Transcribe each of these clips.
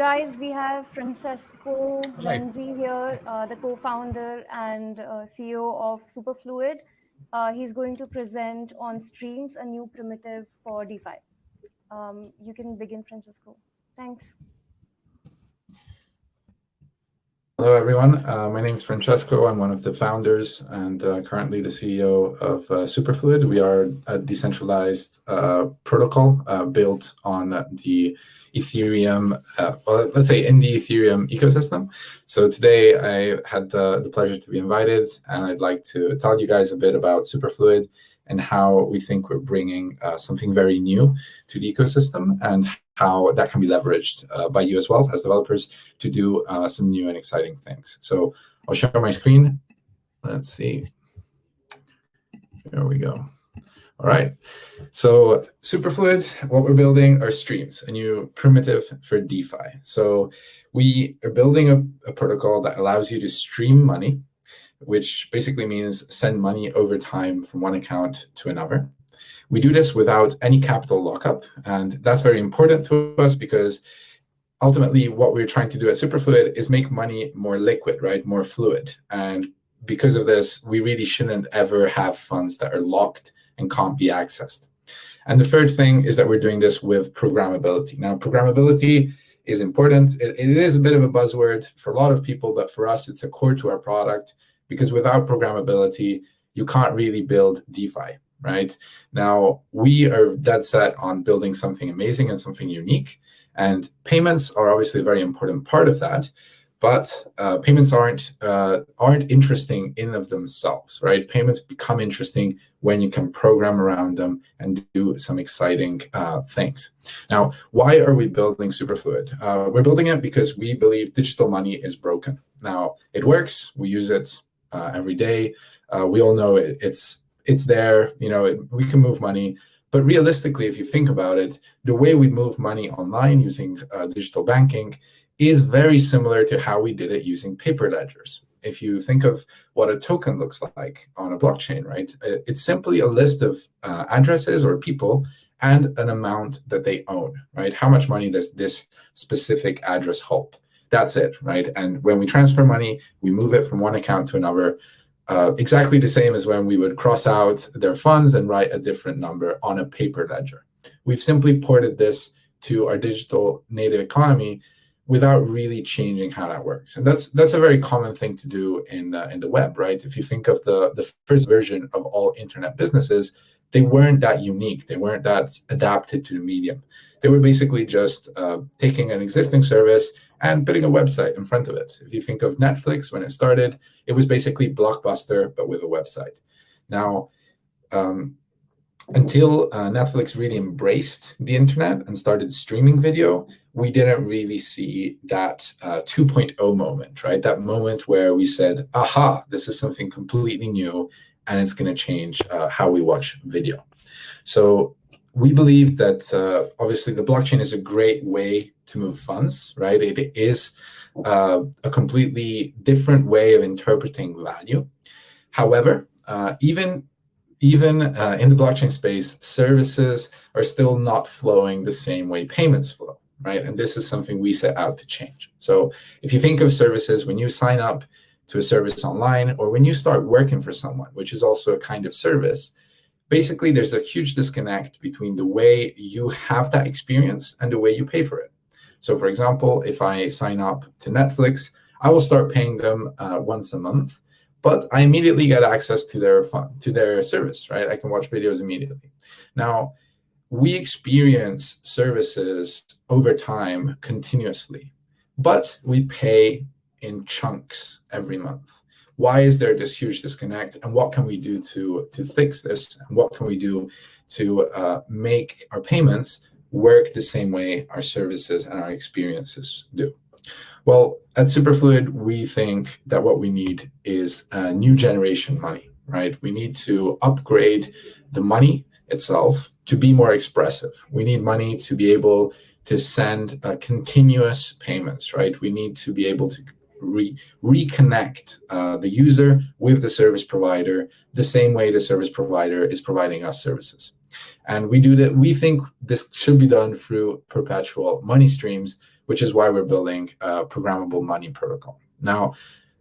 guys, we have Francesco Renzi here, the co-founder and CEO of Superfluid. He's going to present on streams, a new primitive for DeFi. You can begin, Francesco. Thanks. Hello, everyone. My name is Francesco. I'm one of the founders and currently the CEO of Superfluid. We are a decentralized protocol built on the Ethereum, well, let's say in the Ethereum ecosystem. So today I had the pleasure to be invited, and I'd like to tell you guys a bit about Superfluid and how we think we're bringing something very new to the ecosystem and how that can be leveraged by you as well as developers to do some new and exciting things. So I'll share my screen. Let's see. There we go. All right. So Superfluid, what we're building are streams, a new primitive for DeFi. So we are building a protocol that allows you to stream money, which basically means send money over time from one account to another. We do this without any capital lockup, and that's very important to us because ultimately what we're trying to do at Superfluid is make money more liquid, right? More fluid. And because of this, we really shouldn't ever have funds that are locked and can't be accessed. And the third thing is that we're doing this with programmability. Now, programmability is important. It is a bit of a buzzword for a lot of people, but for us, it's a core to our product because without programmability, you can't really build DeFi, right? Now, we are dead set on building something amazing and something unique. And payments are obviously a very important part of that. But payments aren't interesting in of themselves, right? Payments become interesting when you can program around them and do some exciting things. Now, why are we building Superfluid? We're building it because we believe digital money is broken. Now, it works. We use it every day. We all know it's there. You know, we can move money. But realistically, if you think about it, the way we move money online using digital banking is very similar to how we did it using paper ledgers. If you think of what a token looks like on a blockchain, right? It's simply a list of addresses or people and an amount that they own, right? How much money does this specific address hold? That's it, right? And when we transfer money, we move it from one account to another, exactly the same as when we would cross out their funds and write a different number on a paper ledger. We've simply ported this to our digital native economy without really changing how that works. And that's a very common thing to do in the web, right? If you think of the first version of all internet businesses, they weren't that unique. They weren't that adapted to the medium. They were basically just taking an existing service and putting a website in front of it. If you think of Netflix, when it started, it was basically Blockbuster, but with a website. Now, until Netflix really embraced the internet and started streaming video, we didn't really see that 2.0 moment, right? That moment where we said, aha, this is something completely new and it's going to change how we watch video. So we believe that obviously the blockchain is a great way to move funds, right? It is a completely different way of interpreting value. However, even in the blockchain space, services are still not flowing the same way payments flow, right? And this is something we set out to change. So if you think of services, when you sign up to a service online or when you start working for someone, which is also a kind of service, basically there's a huge disconnect between the way you have that experience and the way you pay for it. So for example, if I sign up to Netflix, I will start paying them once a month, but I immediately get access to their service, right? I can watch videos immediately. Now, we experience services over time continuously, but we pay in chunks every month. Why is there this huge disconnect, and what can we do to fix this, and what can we do to make our payments work the same way our services and our experiences do? Well, at Superfluid, we think that what we need is a new generation money, right? We need to upgrade the money itself to be more expressive. We need money to be able to send continuous payments, right? We need to be able to reconnect the user with the service provider the same way the service provider is providing us services. And we do that. We think this should be done through perpetual money streams, which is why we're building a programmable money protocol. Now,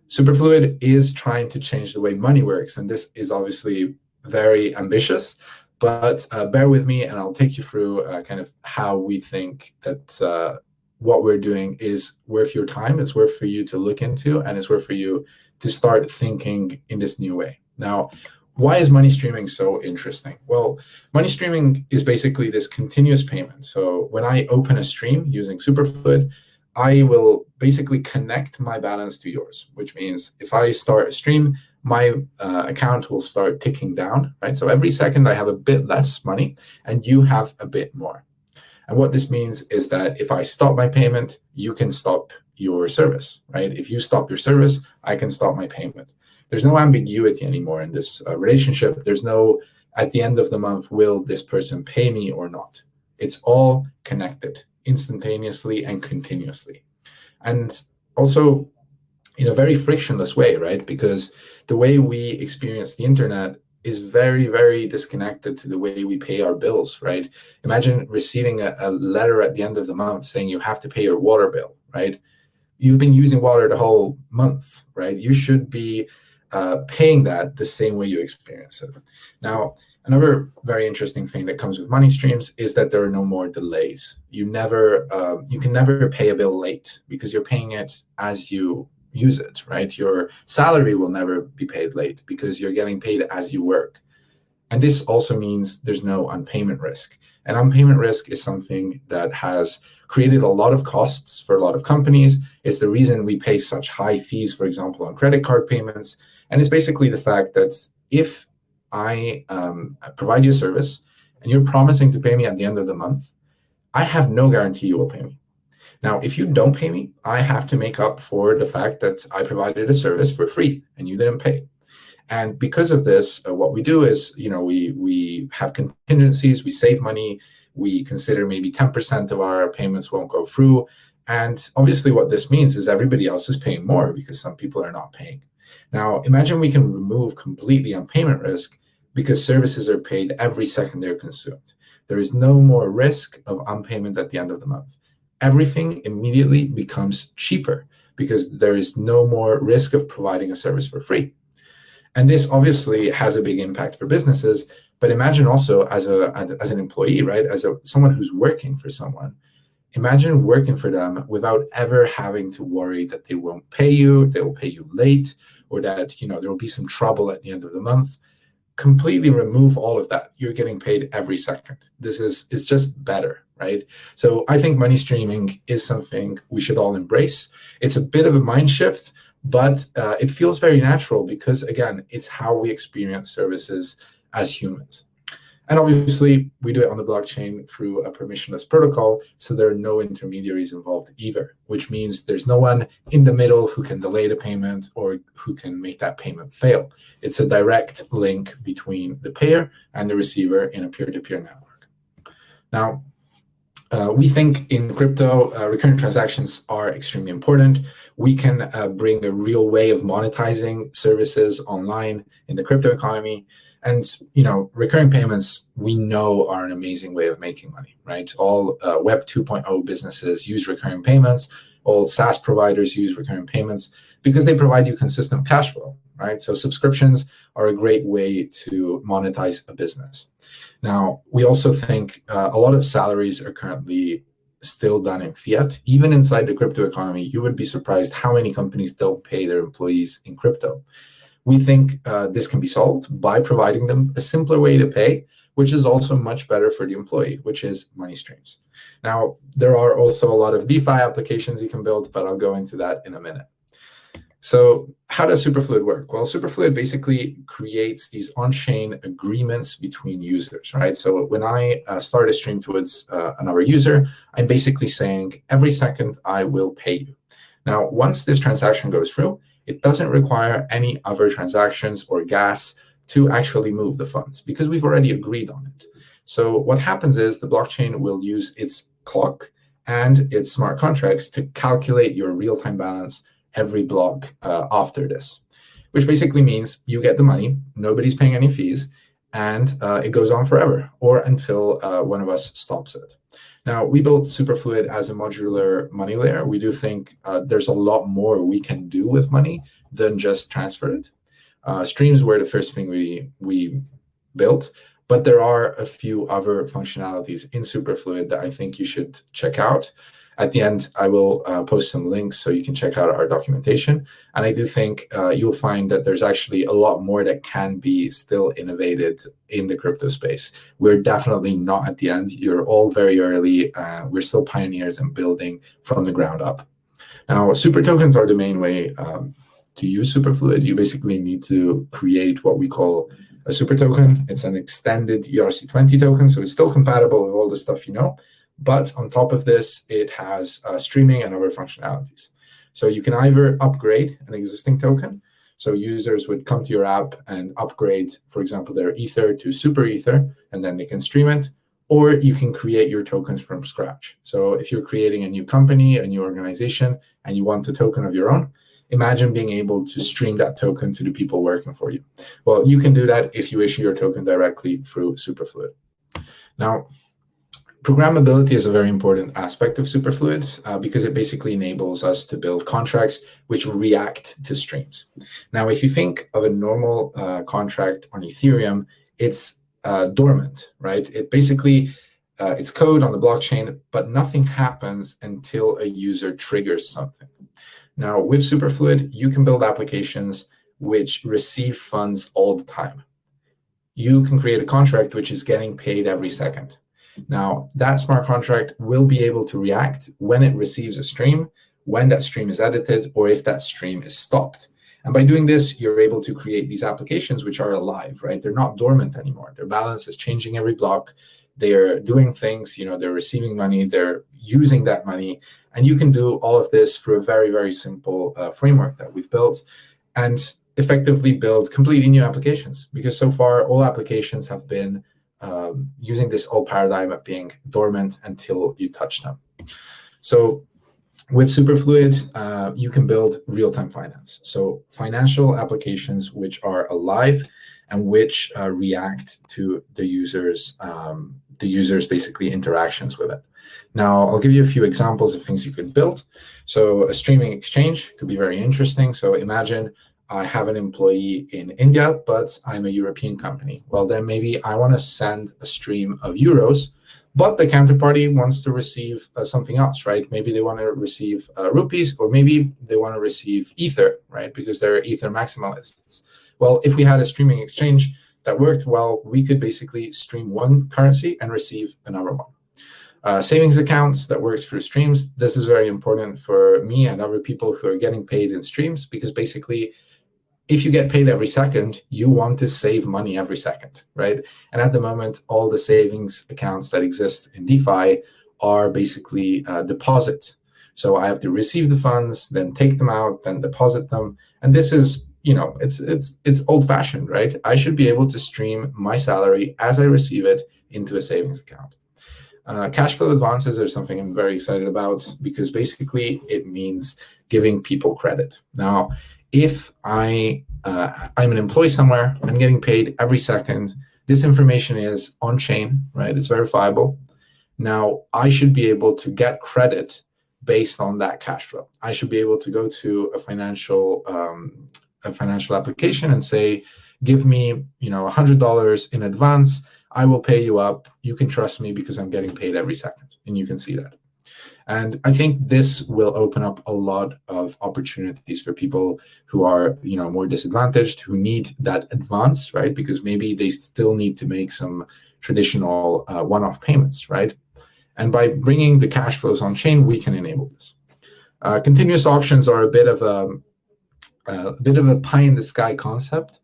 Superfluid is trying to change the way money works, and this is obviously very ambitious, but bear with me and I'll take you through kind of how we think that what we're doing is worth your time, it's worth for you to look into, and it's worth for you to start thinking in this new way. Now, why is money streaming so interesting? Well, money streaming is basically this continuous payment. So when I open a stream using Superfluid, I will basically connect my balance to yours, which means if I start a stream, my account will start ticking down, right? So every second I have a bit less money and you have a bit more. And what this means is that if I stop my payment, you can stop your service, right? If you stop your service, I can stop my payment. There's no ambiguity anymore in this relationship. There's no, at the end of the month, will this person pay me or not? It's all connected instantaneously and continuously. And also in a very frictionless way, right? Because the way we experience the internet is very, very disconnected to the way we pay our bills, right? Imagine receiving a letter at the end of the month saying you have to pay your water bill, right? You've been using water the whole month, right? You should be paying that the same way you experience it. Now, another very interesting thing that comes with money streams is that there are no more delays. You can never pay a bill late because you're paying it as you use it, right? Your salary will never be paid late because you're getting paid as you work. And this also means there's no unpayment risk. And unpayment risk is something that has created a lot of costs for a lot of companies. It's the reason we pay such high fees, for example, on credit card payments. And it's basically the fact that if I provide you a service and you're promising to pay me at the end of the month, I have no guarantee you will pay me. Now, if you don't pay me, I have to make up for the fact that I provided a service for free and you didn't pay. And because of this, what we do is, we have contingencies, we save money, we consider maybe 10% of our payments won't go through. And obviously what this means is everybody else is paying more because some people are not paying. Now, imagine we can remove completely unpayment risk because services are paid every second they're consumed. There is no more risk of unpayment at the end of the month. Everything immediately becomes cheaper because there is no more risk of providing a service for free. And this obviously has a big impact for businesses, but imagine also as an employee, right? As someone who's working for someone, imagine working for them without ever having to worry that they won't pay you, they will pay you late, or that there will be some trouble at the end of the month. Completely remove all of that. You're getting paid every second. It's just better, right? So I think money streaming is something we should all embrace. It's a bit of a mind shift, but it feels very natural because, again, it's how we experience services as humans. And obviously, we do it on the blockchain through a permissionless protocol, so there are no intermediaries involved either, which means there's no one in the middle who can delay the payment or who can make that payment fail. It's a direct link between the payer and the receiver in a peer-to-peer network. Now, we think in crypto, recurrent transactions are extremely important. We can bring a real way of monetizing services online in the crypto economy. And, recurring payments, we know are an amazing way of making money, right? All Web 2.0 businesses use recurring payments. All SaaS providers use recurring payments because they provide you consistent cash flow, right? So subscriptions are a great way to monetize a business. Now, we also think a lot of salaries are currently still done in fiat. Even inside the crypto economy, you would be surprised how many companies don't pay their employees in crypto. We think this can be solved by providing them a simpler way to pay, which is also much better for the employee, which is money streams. Now, there are also a lot of DeFi applications you can build, but I'll go into that in a minute. So how does Superfluid work? Well, Superfluid basically creates these on-chain agreements between users, right? So when I start a stream towards another user, I'm basically saying every second I will pay you. Now, once this transaction goes through, it doesn't require any other transactions or gas to actually move the funds because we've already agreed on it. So what happens is the blockchain will use its clock and its smart contracts to calculate your real-time balance every block after this, which basically means you get the money, nobody's paying any fees, and it goes on forever, or until one of us stops it. Now, we built Superfluid as a modular money layer. We do think there's a lot more we can do with money than just transfer it. Streams were the first thing we built, but there are a few other functionalities in Superfluid that I think you should check out. At the end, I will post some links so you can check out our documentation. And I do think you'll find that there's actually a lot more that can be still innovated in the crypto space. We're definitely not at the end. You're all very early. We're still pioneers in building from the ground up. Now, super tokens are the main way to use Superfluid. You basically need to create what we call a super token. It's an extended ERC20 token, so it's still compatible with all the stuff you know. But on top of this, it has streaming and other functionalities. So you can either upgrade an existing token. So users would come to your app and upgrade, for example, their Ether to Super Ether, and then they can stream it. Or you can create your tokens from scratch. So if you're creating a new company, a new organization, and you want a token of your own, imagine being able to stream that token to the people working for you. Well, you can do that if you issue your token directly through Superfluid. Now, programmability is a very important aspect of Superfluid because it basically enables us to build contracts which react to streams. Now, if you think of a normal contract on Ethereum, it's dormant, right? It basically, it's code on the blockchain, but nothing happens until a user triggers something. Now, with Superfluid, you can build applications which receive funds all the time. You can create a contract which is getting paid every second. Now, that smart contract will be able to react when it receives a stream, when that stream is edited, or if that stream is stopped. And by doing this, you're able to create these applications which are alive, right? They're not dormant anymore. Their balance is changing every block. They're doing things, you know, they're receiving money, they're using that money. And you can do all of this through a very, very simple framework that we've built and effectively build completely new applications. Because so far, all applications have been using this old paradigm of being dormant until you touch them. So with Superfluid, you can build real-time finance. So financial applications which are alive and which react to the users' basically interactions with it. Now, I'll give you a few examples of things you could build. So a streaming exchange could be very interesting. So imagine I have an employee in India, but I'm a European company. Well, then maybe I want to send a stream of euros, but the counterparty wants to receive something else, right? Maybe they want to receive rupees, or maybe they want to receive Ether, right? Because they're Ether maximalists. Well, if we had a streaming exchange that worked well, we could basically stream one currency and receive another one. Savings accounts that works through streams. This is very important for me and other people who are getting paid in streams, because basically, if you get paid every second, you want to save money every second, right? And at the moment, all the savings accounts that exist in DeFi are basically deposit. So I have to receive the funds, then take them out, then deposit them. And this is, you know, it's old-fashioned, right? I should be able to stream my salary as I receive it into a savings account. Cash flow advances are something I'm very excited about, because basically it means giving people credit. Now, if I'm an employee somewhere, I'm getting paid every second, this information is on-chain, right? It's verifiable. Now, I should be able to get credit based on that cash flow. I should be able to go to a financial application and say, give me, you know, $100 in advance. I will pay you up. You can trust me because I'm getting paid every second, and you can see that. And I think this will open up a lot of opportunities for people who are, you know, more disadvantaged, who need that advance, right? Because maybe they still need to make some traditional one-off payments, right? And by bringing the cash flows on chain, we can enable this. Continuous auctions are a bit of a pie in the sky concept,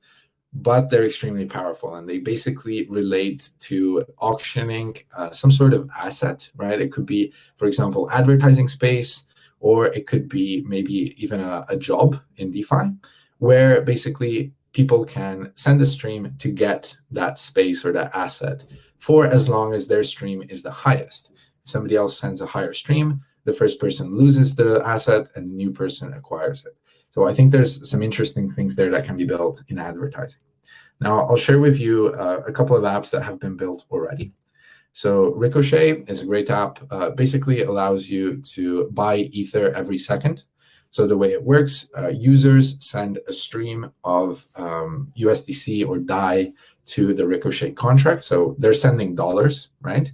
but they're extremely powerful, and they basically relate to auctioning some sort of asset, right? It could be, for example, advertising space, or it could be maybe even a job in DeFi, where basically people can send a stream to get that space or that asset for as long as their stream is the highest. If somebody else sends a higher stream, the first person loses the asset and the new person acquires it. So I think there's some interesting things there that can be built in advertising. Now, I'll share with you a couple of apps that have been built already. So Ricochet is a great app. Basically allows you to buy Ether every second. So the way it works, users send a stream of USDC or DAI to the Ricochet contract. So they're sending dollars, right?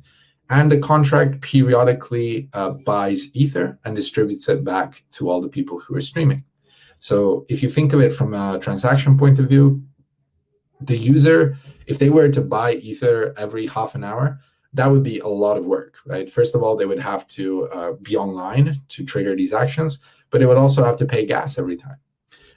And the contract periodically buys Ether and distributes it back to all the people who are streaming. So if you think of it from a transaction point of view, the user, if they were to buy Ether every half an hour, that would be a lot of work, right? First of all, they would have to be online to trigger these actions, but they would also have to pay gas every time.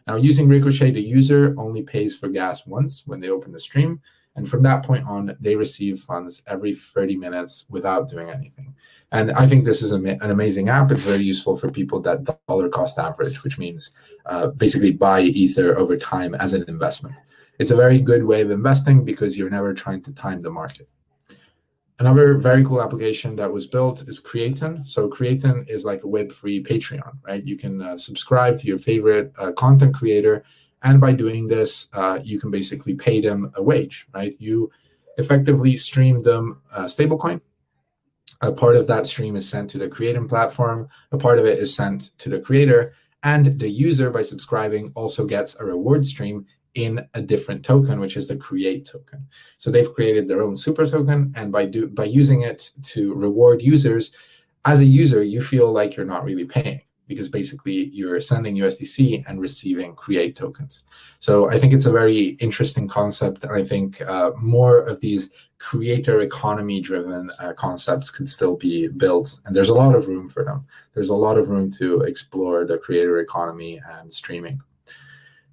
Now, using Ricochet, the user only pays for gas once when they open the stream. And from that point on, they receive funds every 30 minutes without doing anything. And I think this is an amazing app. It's very useful for people that dollar cost average, which means basically buy Ether over time as an investment. It's a very good way of investing because you're never trying to time the market. Another very cool application that was built is Creaton. So Creaton is like a web-free Patreon, right? You can subscribe to your favorite content creator, and by doing this, you can basically pay them a wage, right? You effectively stream them a stablecoin. A part of that stream is sent to the Creaton platform. A part of it is sent to the creator, and the user, by subscribing, also gets a reward stream in a different token, which is the Create token. So they've created their own super token, and by using it to reward users, as a user, you feel like you're not really paying because basically you're sending USDC and receiving Create tokens. So I think it's a very interesting concept, and I think more of these creator economy-driven concepts could still be built, and there's a lot of room for them. There's a lot of room to explore the creator economy and streaming.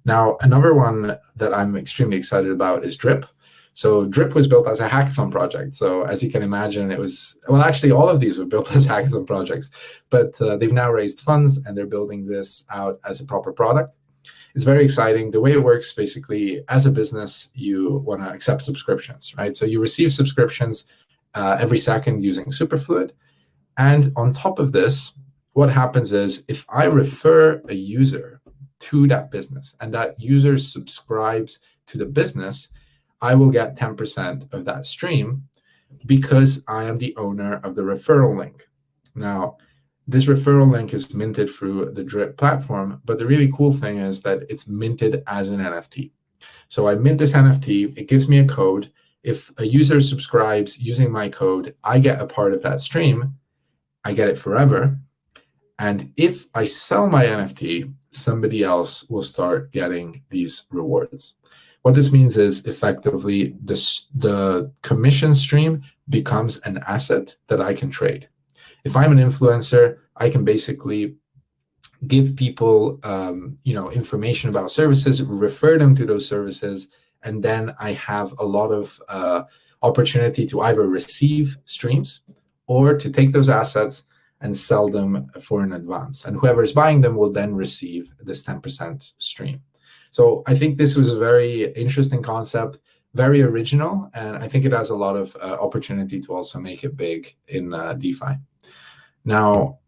Now, another one that I'm extremely excited about is Drip. So Drip was built as a hackathon project. So as you can imagine, it was, well, actually, all of these were built as hackathon projects, but they've now raised funds and they're building this out as a proper product. It's very exciting. The way it works, basically, as a business, you want to accept subscriptions, right? So you receive subscriptions every second using Superfluid. And on top of this, what happens is if I refer a user to that business and that user subscribes to the business, I will get 10% of that stream because I am the owner of the referral link. Now, this referral link is minted through the Drip platform, but the really cool thing is that it's minted as an NFT. So I mint this NFT, it gives me a code. If a user subscribes using my code, I get a part of that stream. I get it forever. And if I sell my NFT, somebody else will start getting these rewards. What this means is effectively the commission stream becomes an asset that I can trade. If I'm an influencer, I can basically give people information about services, refer them to those services, and then I have a lot of opportunity to either receive streams or to take those assets and sell them for an advance. And whoever's buying them will then receive this 10% stream. So I think this was a very interesting concept, very original, and I think it has a lot of opportunity to also make it big in DeFi. Now,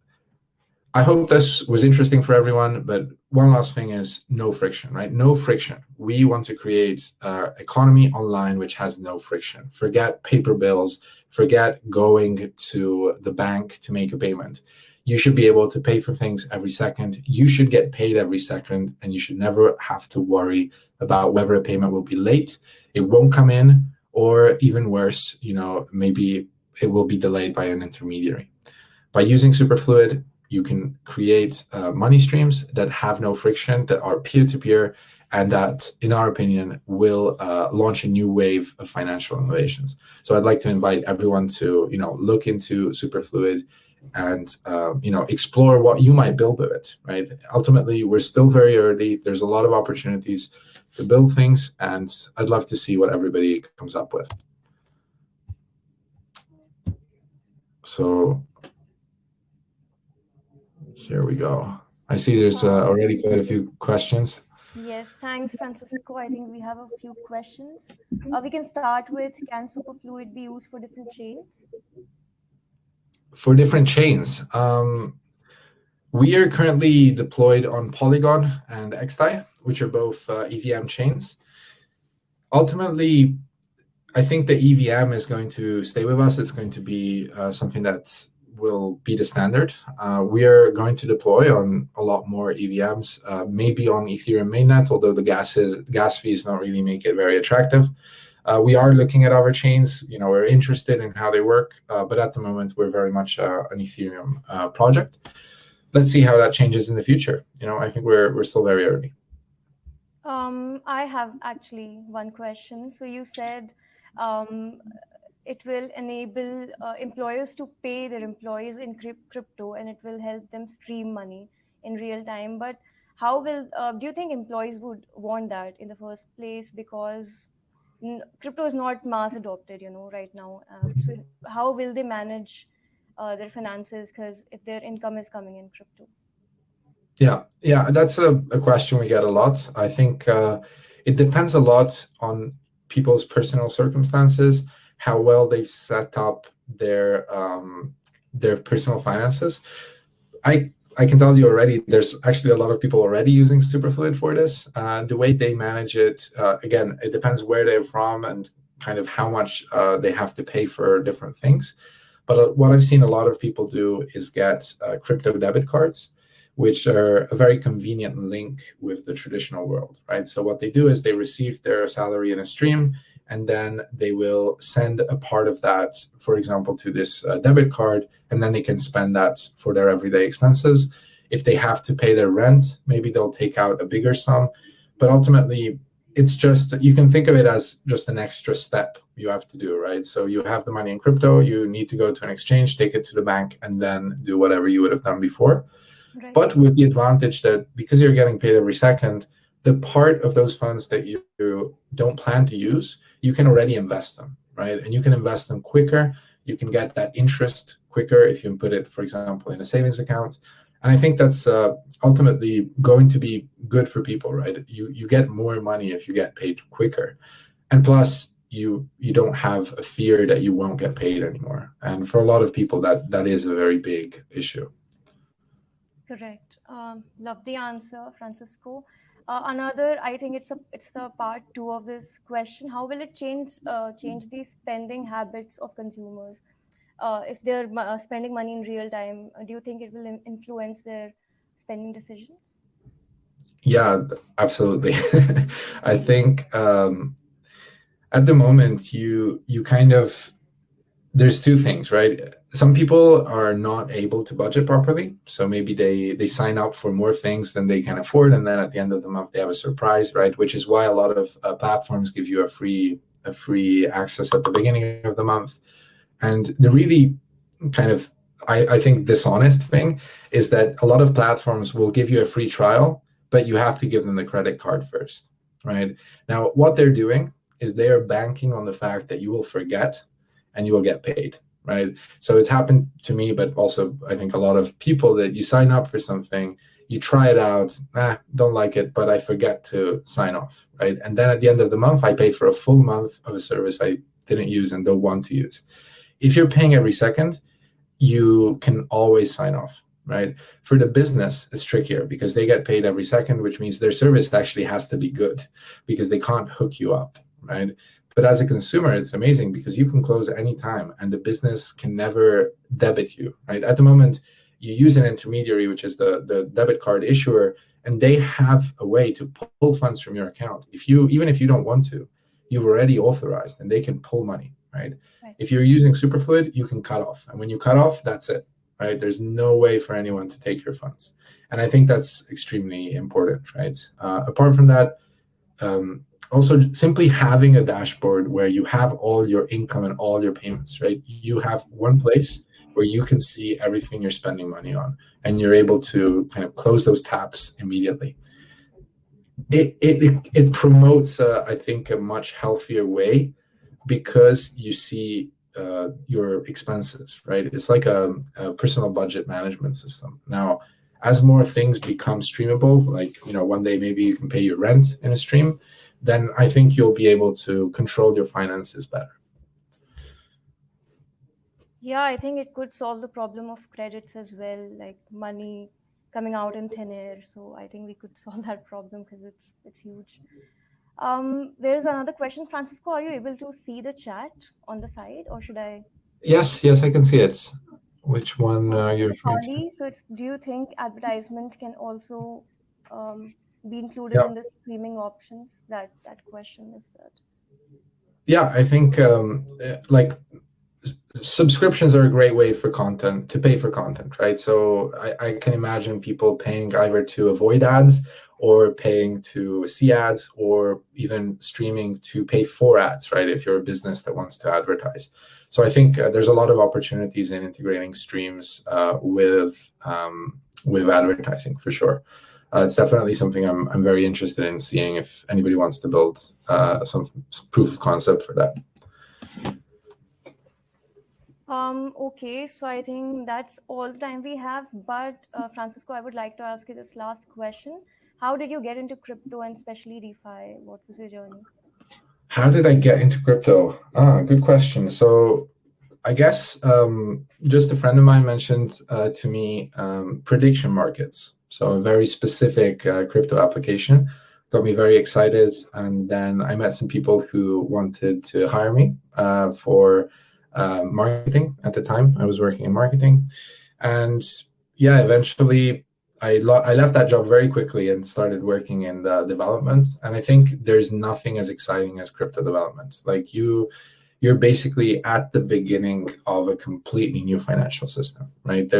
I hope this was interesting for everyone, but one last thing is no friction, right? No friction. We want to create an economy online which has no friction. Forget paper bills, forget going to the bank to make a payment. You should be able to pay for things every second. You should get paid every second, and you should never have to worry about whether a payment will be late, it won't come in, or even worse, maybe it will be delayed by an intermediary. By using Superfluid, you can create money streams that have no friction, that are peer-to-peer, and that, in our opinion, will launch a new wave of financial innovations. So I'd like to invite everyone to, look into Superfluid and, explore what you might build with it, right? Ultimately, we're still very early. There's a lot of opportunities to build things, and I'd love to see what everybody comes up with. So here we go. I see there's already quite a few questions. Yes, thanks, Francisco. I think we have a few questions. We can start with, can Superfluid be used for different chains? For different chains. We are currently deployed on Polygon and XDAI, which are both EVM chains. Ultimately, I think the EVM is going to stay with us. It's going to be something that will be the standard. We are going to deploy on a lot more EVMs, maybe on Ethereum mainnet, although the gas fees don't really make it very attractive. We are looking at other chains. We're interested in how they work, but at the moment we're very much an Ethereum project. Let's see how that changes in the future. I think we're still very early. I have actually one question. So you said it will enable employers to pay their employees in crypto, and it will help them stream money in real time. But how will do you think employees would want that in the first place? Because crypto is not mass adopted, right now. So how will they manage their finances? Because if their income is coming in crypto. Yeah, that's a question we get a lot. I think it depends a lot on people's personal circumstances, how well they've set up their personal finances. I can tell you already, there's actually a lot of people already using Superfluid for this. The way they manage it, again, it depends where they're from and kind of how much they have to pay for different things. But what I've seen a lot of people do is get crypto debit cards, which are a very convenient link with the traditional world, right? So what they do is they receive their salary in a stream, and then they will send a part of that, for example, to this debit card, and then they can spend that for their everyday expenses. If they have to pay their rent, maybe they'll take out a bigger sum. But ultimately, it's just, you can think of it as just an extra step you have to do, right? So you have the money in crypto, you need to go to an exchange, take it to the bank, and then do whatever you would have done before. Right. But with the advantage that because you're getting paid every second, the part of those funds that you don't plan to use, you can already invest them, right? And you can invest them quicker. You can get that interest quicker if you put it, for example, in a savings account. And I think that's ultimately going to be good for people, right? You get more money if you get paid quicker. And plus, you don't have a fear that you won't get paid anymore. And for a lot of people, that is a very big issue. Correct. Love the answer, Francisco. Another, I think it's the part 2 of this question. How will it change the spending habits of consumers? If they're spending money in real time, do you think it will influence their spending decisions? Yeah, absolutely. I think at the moment you kind of, there's two things, right? Some people are not able to budget properly, so maybe they sign up for more things than they can afford, and then at the end of the month they have a surprise, right? Which is why a lot of platforms give you a free access at the beginning of the month. And the really kind of, I think, dishonest thing is that a lot of platforms will give you a free trial, but you have to give them the credit card first, right? Now, what they're doing is they are banking on the fact that you will forget and you will get paid, right? So it's happened to me, but also I think a lot of people, that you sign up for something, you try it out, don't like it, but I forget to sign off, right? And then at the end of the month, I pay for a full month of a service I didn't use and don't want to use. If you're paying every second, you can always sign off, right? For the business, it's trickier because they get paid every second, which means their service actually has to be good because they can't hook you up, right? But as a consumer, it's amazing because you can close anytime and the business can never debit you, right? At the moment, you use an intermediary, which is the debit card issuer, and they have a way to pull funds from your account. Even if you don't want to, you've already authorized and they can pull money, right? If you're using Superfluid, you can cut off. And when you cut off, that's it, right? There's no way for anyone to take your funds. And I think that's extremely important, right? Apart from that, also simply having a dashboard where you have all your income and all your payments, right? You have one place where you can see everything you're spending money on, and you're able to kind of close those tabs immediately. It promotes, I think, a much healthier way because you see your expenses, right? It's like a personal budget management system. Now, as more things become streamable, like, one day maybe you can pay your rent in a stream, then I think you'll be able to control your finances better. Yeah, I think it could solve the problem of credits as well, like money coming out in thin air. So I think we could solve that problem because it's huge. There's another question. Francisco, are you able to see the chat on the side, or should I? Yes, I can see it. Which one you're referring to? So it's, do you think advertisement can also be included Yeah. in the streaming options? That question is that. Yeah, I think like subscriptions are a great way for content to pay for content, right? So I can imagine people paying either to avoid ads or paying to see ads or even streaming to pay for ads, right? If you're a business that wants to advertise. So I think there's a lot of opportunities in integrating streams with advertising for sure. It's definitely something I'm very interested in seeing if anybody wants to build some proof of concept for that. Okay, so I think that's all the time we have. But Francisco, I would like to ask you this last question. How did you get into crypto and especially DeFi? What was your journey? How did I get into crypto? Good question. So I guess just a friend of mine mentioned to me prediction markets. So a very specific crypto application got me very excited. And then I met some people who wanted to hire me for marketing at the time. I was working in marketing. And yeah, eventually I left that job very quickly and started working in the development. And I think there's nothing as exciting as crypto development. Like you're basically at the beginning of a completely new financial system, right?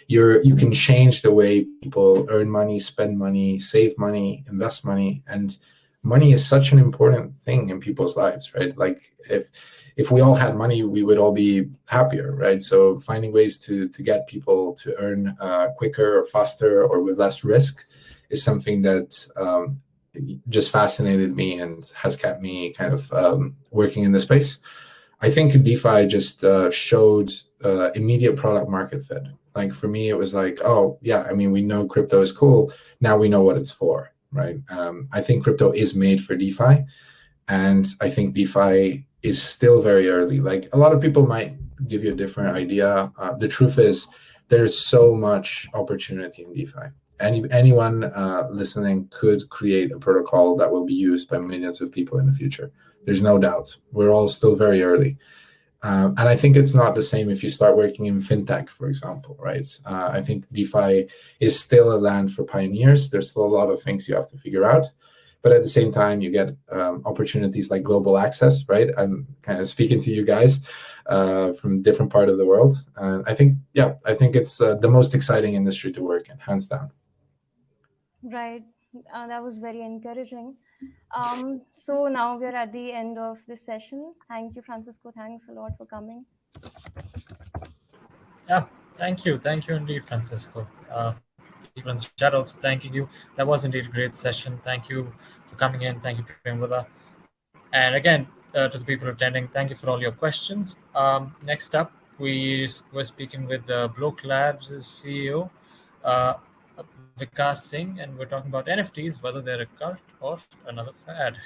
You can change the way people earn money, spend money, save money, invest money, and money is such an important thing in people's lives, right? Like if we all had money, we would all be happier, right? So finding ways to get people to earn quicker or faster or with less risk is something that just fascinated me and has kept me kind of working in the space. I think DeFi just showed immediate product market fit. Like for me, it was like, oh yeah, I mean, we know crypto is cool. Now we know what it's for, right? I think crypto is made for DeFi, and I think DeFi is still very early. Like a lot of people might give you a different idea. The truth is, there's so much opportunity in DeFi. Anyone listening could create a protocol that will be used by millions of people in the future. There's no doubt. We're all still very early. And I think it's not the same if you start working in fintech, for example, right? I think DeFi is still a land for pioneers. There's still a lot of things you have to figure out. But at the same time, you get opportunities like global access, right? I'm kind of speaking to you guys from different part of the world. And I think it's the most exciting industry to work in, hands down. Right. That was very encouraging. So now we're at the end of this session. Thank you, Francisco. Thanks a lot for coming. Yeah, thank you indeed, Francisco. People in the chat also thanking you. That was indeed a great session. Thank you for coming in. Thank you, Premvada. And again, to the people attending, thank you for all your questions. Next up, we're speaking with Bloke Labs' CEO, Vikas Singh, and we're talking about NFTs, whether they're a cult or another fad.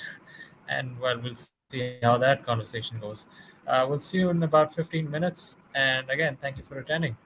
And well, we'll see how that conversation goes. We'll see you in about 15 minutes. And again, thank you for attending.